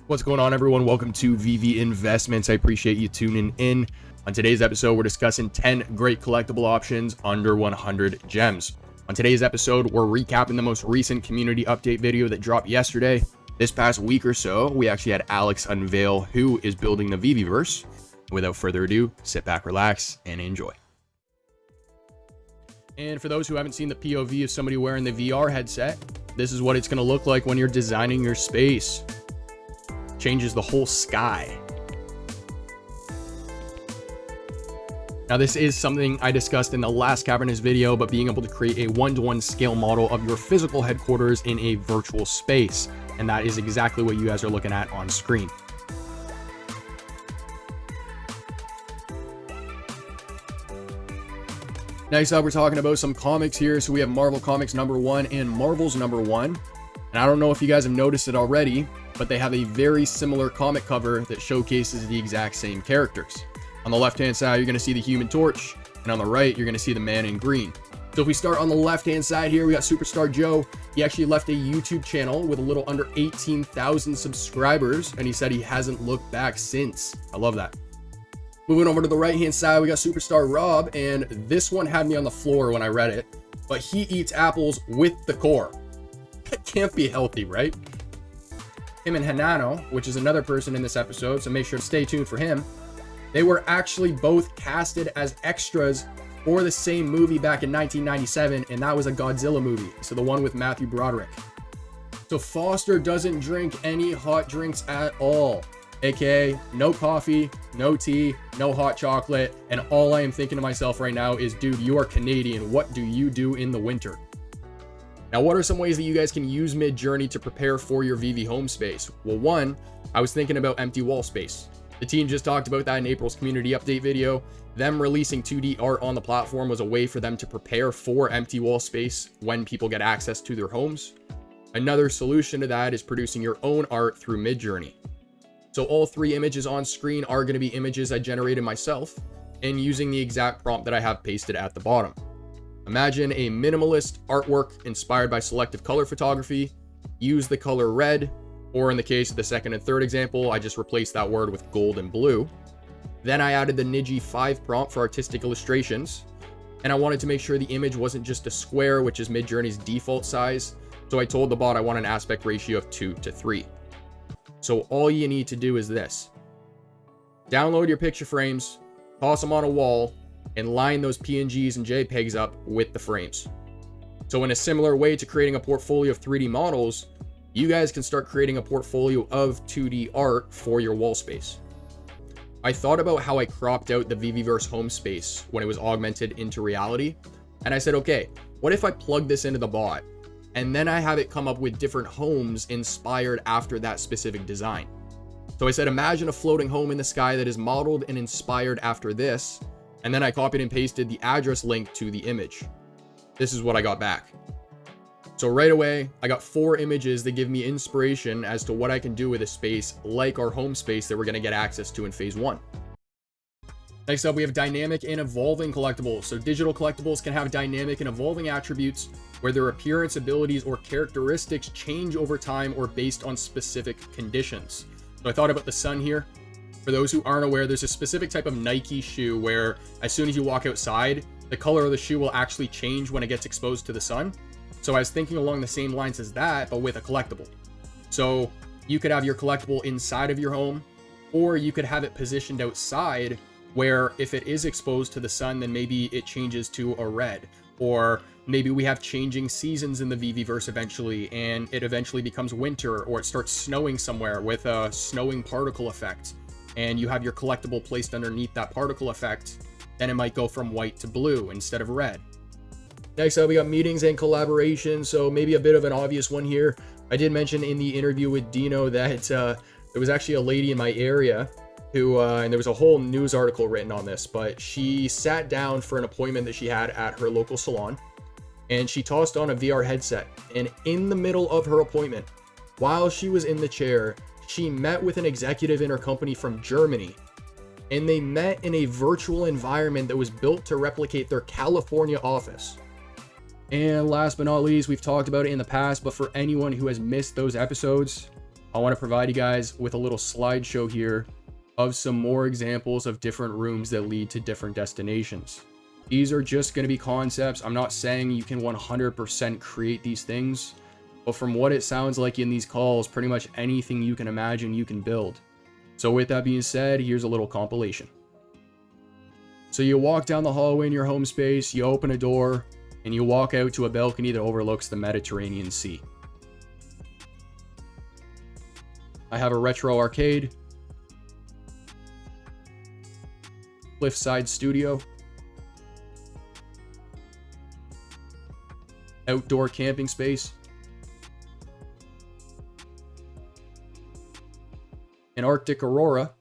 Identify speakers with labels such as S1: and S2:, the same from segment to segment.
S1: What's going on, everyone? Welcome to VV Investments. I appreciate you tuning in. On today's episode, we're discussing 10 great collectible options under 100 gems. On today's episode, we're recapping the most recent community update video that dropped yesterday. This past week or so, we actually had Alex unveil who is building the VVverse. Without further ado, sit back, relax, and enjoy. And for those who haven't seen the POV of somebody wearing the VR headset, this is what it's going to look like when you're designing your space. Changes the whole sky. Now, this is something I discussed in the last cavernous video, but being able to create a one-to-one scale model of your physical headquarters in a virtual space. And that is exactly what you guys are looking at on screen. Next up, we're talking about some comics here. So we have Marvel Comics #1 and Marvel's #1. And I don't know if you guys have noticed it already, but they have a very similar comic cover that showcases the exact same characters. On the left-hand side, you're going to see the Human Torch, and on the right, you're going to see the Man in Green. So if we start on the left-hand side here, we got Superstar Joe. He actually left a YouTube channel with a little under 18,000 subscribers, and he said he hasn't looked back since. I love that. Moving over to the right-hand side, we got Superstar Rob, and this one had me on the floor when I read it, but he eats apples with the core. That can't be healthy, right? Him and Hanano, which is another person in this episode, so make sure to stay tuned for him. They were actually both casted as extras for the same movie back in 1997, and that was a Godzilla movie, so the one with Matthew Broderick. So Foster doesn't drink any hot drinks at all, aka no coffee, no tea, no hot chocolate, and all I am thinking to myself right now is, dude, you are Canadian, what do you do in the winter? Now, what are some ways that you guys can use Mid-Journey to prepare for your VV home space? Well, one, I was thinking about empty wall space. The team just talked about that in April's community update video. Them releasing 2D art on the platform was a way for them to prepare for empty wall space when people get access to their homes. Another solution to that is producing your own art through Mid-Journey. So all three images on screen are going to be images I generated myself and using the exact prompt that I have pasted at the bottom. Imagine a minimalist artwork inspired by selective color photography. Use the color red, or in the case of the second and third example, I just replaced that word with gold and blue. Then I added the Niji 5 prompt for artistic illustrations, and I wanted to make sure the image wasn't just a square, which is Mid-Journey's default size. So I told the bot I want an aspect ratio of 2:3. So all you need to do is this. Download your picture frames, toss them on a wall, and line those PNGs and JPEGs up with the frames. So in a similar way to creating a portfolio of 3D models, you guys can start creating a portfolio of 2D art for your wall space. I thought about how I cropped out the VVverse home space when it was augmented into reality, and I said, okay, what if I plug this into the bot, and then I have it come up with different homes inspired after that specific design. So I said, imagine a floating home in the sky that is modeled and inspired after this, and then I copied and pasted the address link to the image. This is what I got back. So right away, I got 4 images that give me inspiration as to what I can do with a space like our home space that we're going to get access to in phase 1. Next up, we have dynamic and evolving collectibles. So digital collectibles can have dynamic and evolving attributes where their appearance, abilities, or characteristics change over time or based on specific conditions. So I thought about the sun here. For those who aren't aware, there's a specific type of Nike shoe where as soon as you walk outside, the color of the shoe will actually change when it gets exposed to the sun. So I was thinking along the same lines as that, but with a collectible. So you could have your collectible inside of your home, or you could have it positioned outside where if it is exposed to the sun, then maybe it changes to a red. Or maybe we have changing seasons in the VVverse eventually, and it eventually becomes winter, or it starts snowing somewhere with a snowing particle effect. And you have your collectible placed underneath that particle effect, then it might go from white to blue instead of red. Next up, we got meetings and collaboration. So maybe a bit of an obvious one here. I did mention in the interview with Dino that there was actually a lady in my area who, and there was a whole news article written on this, but she sat down for an appointment that she had at her local salon, and she tossed on a VR headset. And in the middle of her appointment, while she was in the chair, she met with an executive in her company from Germany, and they met in a virtual environment that was built to replicate their California office. And last but not least, we've talked about it in the past, but for anyone who has missed those episodes, I want to provide you guys with a little slideshow here of some more examples of different rooms that lead to different destinations. These are just going to be concepts. I'm not saying you can 100% create these things, but from what it sounds like in these calls, pretty much anything you can imagine you can build. So with that being said, here's a little compilation. So you walk down the hallway in your home space, you open a door, and you walk out to a balcony that overlooks the Mediterranean Sea. I have a retro arcade, cliffside studio, outdoor camping space, an Arctic aurora,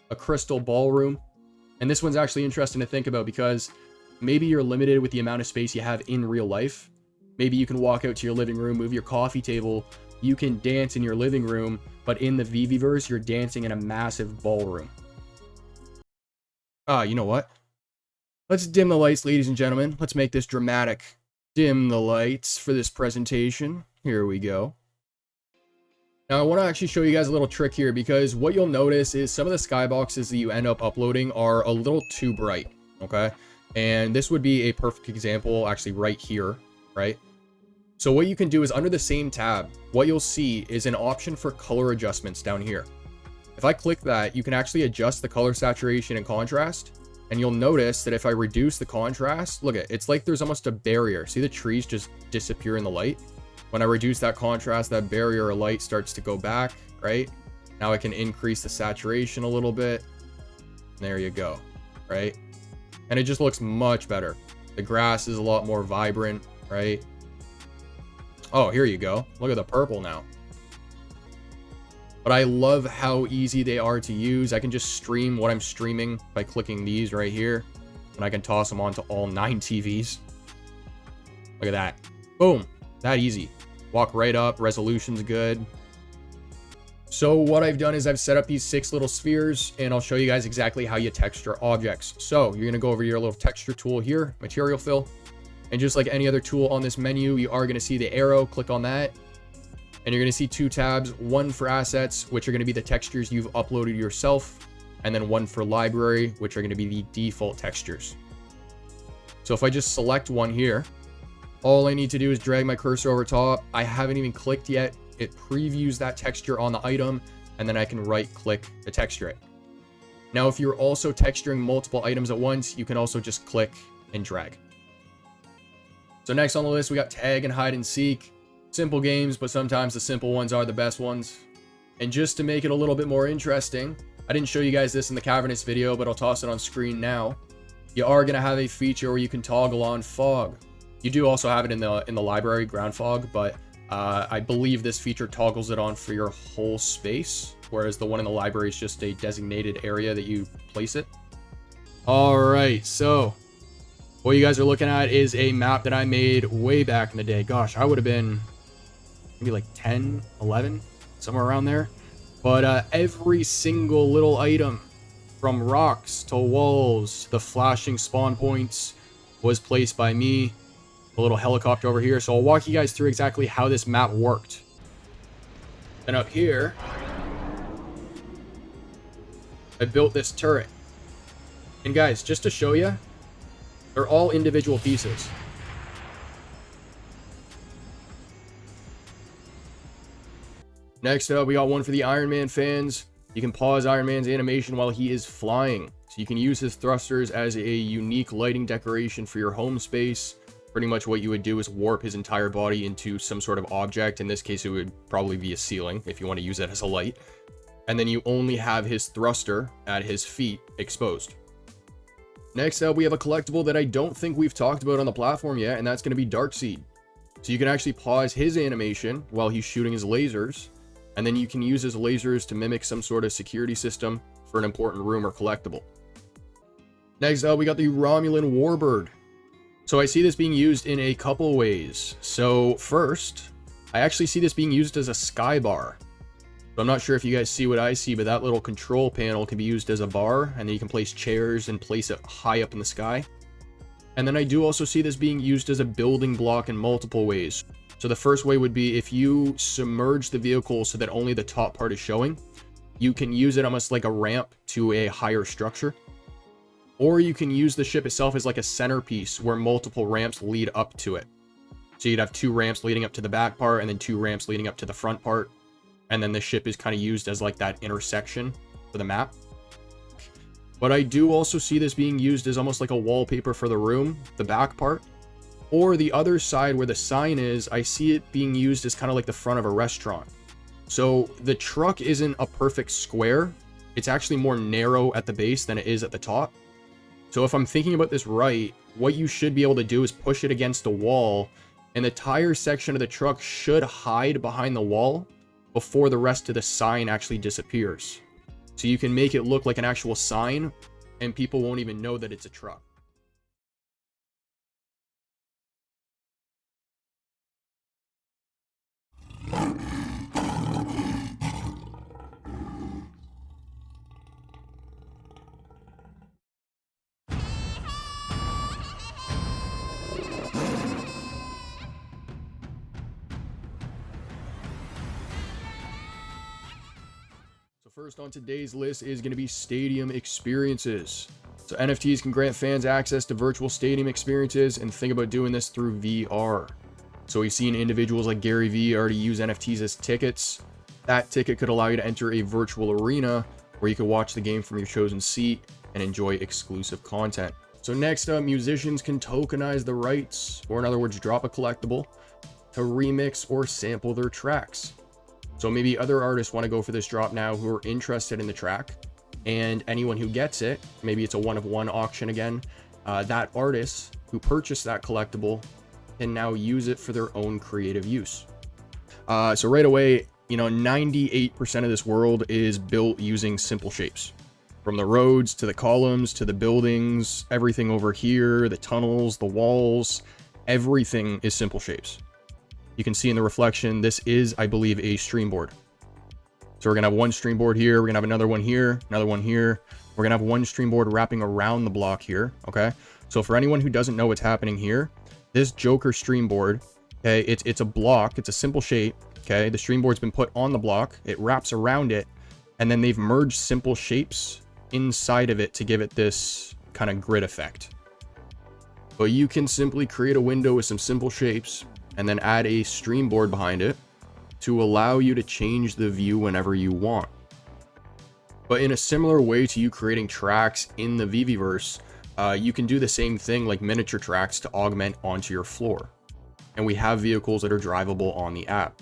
S1: a crystal ballroom. And this one's actually interesting to think about because maybe you're limited with the amount of space you have in real life. Maybe you can walk out to your living room, move your coffee table, you can dance in your living room, but in the VV-verse, you're dancing in a massive ballroom. You know what? Let's dim the lights, ladies and gentlemen. Let's make this dramatic. Dim the lights for this presentation. Here we go. Now, I want to actually show you guys a little trick here because what you'll notice is some of the skyboxes that you end up uploading are a little too bright, okay? And this would be a perfect example actually right here, right? So what you can do is under the same tab, what you'll see is an option for color adjustments down here. If I click that, you can actually adjust the color saturation and contrast. And you'll notice that if I reduce the contrast, look at it's like there's almost a barrier. See the trees just disappear in the light? When I reduce that contrast, that barrier of light starts to go back, right? Now I can increase the saturation a little bit. There you go, right? And it just looks much better. The grass is a lot more vibrant, right? Oh, here you go. Look at the purple now. But I love how easy they are to use. I can just stream what I'm streaming by clicking these right here. And I can toss them onto all 9 TVs. Look at that. Boom. That easy. Walk right up. Resolution's good. So what I've done is I've set up these 6 little spheres. And I'll show you guys exactly how you texture objects. So you're going to go over to your little texture tool here. Material fill. And just like any other tool on this menu, you are going to see the arrow. Click on that. And you're going to see 2 tabs, one for assets, which are going to be the textures you've uploaded yourself, and then one for library, which are going to be the default textures. So if I just select one here, all I need to do is drag my cursor over top. I haven't even clicked yet. It previews that texture on the item, and then I can right click to texture it. Now, if you're also texturing multiple items at once, you can also just click and drag. So next on the list, we got tag and hide and seek. Simple games, but sometimes the simple ones are the best ones. And just to make it a little bit more interesting, I didn't show you guys this in the cavernous video, but I'll toss it on screen now. You are going to have a feature where you can toggle on fog. You do also have it in the library, ground fog, but I believe this feature toggles it on for your whole space, whereas the one in the library is just a designated area that you place it. All right, so what you guys are looking at is a map that I made way back in the day. Gosh, I would have been maybe like 10, 11, somewhere around there. But every single little item, from rocks to walls, the flashing spawn points, was placed by me. A little helicopter over here. So I'll walk you guys through exactly how this map worked. And up here, I built this turret. And guys, just to show you, they're all individual pieces. Next up, we got one for the Iron Man fans. You can pause Iron Man's animation while he is flying. So you can use his thrusters as a unique lighting decoration for your home space. Pretty much what you would do is warp his entire body into some sort of object. In this case, it would probably be a ceiling if you want to use it as a light. And then you only have his thruster at his feet exposed. Next up, we have a collectible that I don't think we've talked about on the platform yet, and that's going to be Darkseed. So you can actually pause his animation while he's shooting his lasers. And then you can use his lasers to mimic some sort of security system for an important room or collectible. Next up, we got the Romulan Warbird. So I see this being used in a couple ways. So first, I actually see this being used as a sky bar. So I'm not sure if you guys see what I see, but that little control panel can be used as a bar, and then you can place chairs and place it high up in the sky. And then I do also see this being used as a building block in multiple ways. So the first way would be if you submerge the vehicle so that only the top part is showing, you can use it almost like a ramp to a higher structure. Or you can use the ship itself as like a centerpiece where multiple ramps lead up to it. So you'd have 2 ramps leading up to the back part and then 2 ramps leading up to the front part. And then the ship is kind of used as like that intersection for the map. But I do also see this being used as almost like a wallpaper for the room, the back part. Or the other side where the sign is, I see it being used as kind of like the front of a restaurant. So the truck isn't a perfect square. It's actually more narrow at the base than it is at the top. So if I'm thinking about this right, what you should be able to do is push it against a wall, and the tire section of the truck should hide behind the wall before the rest of the sign actually disappears. So you can make it look like an actual sign, and people won't even know that it's a truck. First on today's list is going to be stadium experiences. So NFTs can grant fans access to virtual stadium experiences, and think about doing this through VR. So we've seen individuals like Gary Vee already use NFTs as tickets. That ticket could allow you to enter a virtual arena where you could watch the game from your chosen seat and enjoy exclusive content. So next up, musicians can tokenize the rights, or in other words, drop a collectible to remix or sample their tracks. So maybe other artists want to go for this drop now who are interested in the track, and anyone who gets it, maybe it's a one-of-one auction again, that artist who purchased that collectible can now use it for their own creative use. So right away, 98% of this world is built using simple shapes. From the roads to the columns to the buildings, everything over here, the tunnels, the walls, everything is simple shapes. You can see in the reflection, this is, I believe, a stream board. So we're going to have one stream board here. We're going to have another one here, another one here. We're going to have one stream board wrapping around the block here. Okay. So for anyone who doesn't know what's happening here, this Joker stream board, okay, it's a block. It's a simple shape. Okay. The stream board's been put on the block. It wraps around it. And then they've merged simple shapes inside of it to give it this kind of grid effect. But you can simply create a window with some simple shapes and then add a stream board behind it to allow you to change the view whenever you want. But in a similar way to you creating tracks in the VVverse, you can do the same thing like miniature tracks to augment onto your floor. And we have vehicles that are drivable on the app.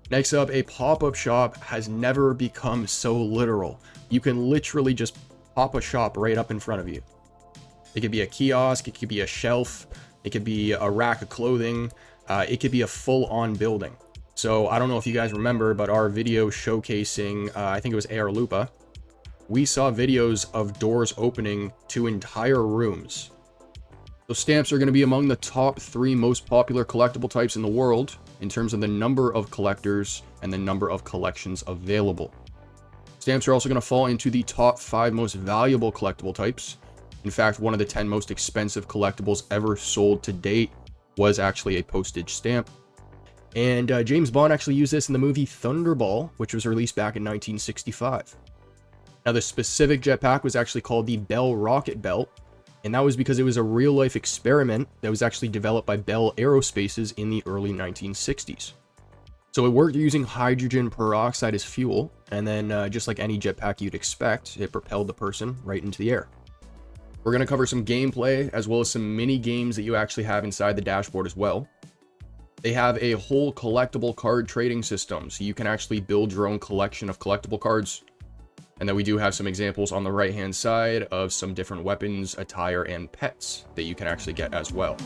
S1: Next up, a pop-up shop has never become so literal. You can literally just pop a shop right up in front of you. It could be a kiosk, it could be a shelf, it could be a rack of clothing, it could be a full-on building. So I don't know if you guys remember, but our video showcasing, I think it was AR Lupa, we saw videos of doors opening to entire rooms. So stamps are going to be among the top 3 most popular collectible types in the world in terms of the number of collectors and the number of collections available. Stamps are also going to fall into the top 5 most valuable collectible types. In fact, one of the 10 most expensive collectibles ever sold to date was actually a postage stamp. And James Bond actually used this in the movie Thunderball, which was released back in 1965. Now, the specific jetpack was actually called the Bell Rocket Belt, and that was because it was a real-life experiment that was actually developed by Bell Aerospaces in the early 1960s. So it worked using hydrogen peroxide as fuel, and then just like any jetpack you'd expect, it propelled the person right into the air. We're going to cover some gameplay, as well as some mini games that you actually have inside the dashboard as well. They have a whole collectible card trading system, so you can actually build your own collection of collectible cards. And then we do have some examples on the right-hand side of some different weapons, attire, and pets that you can actually get as well.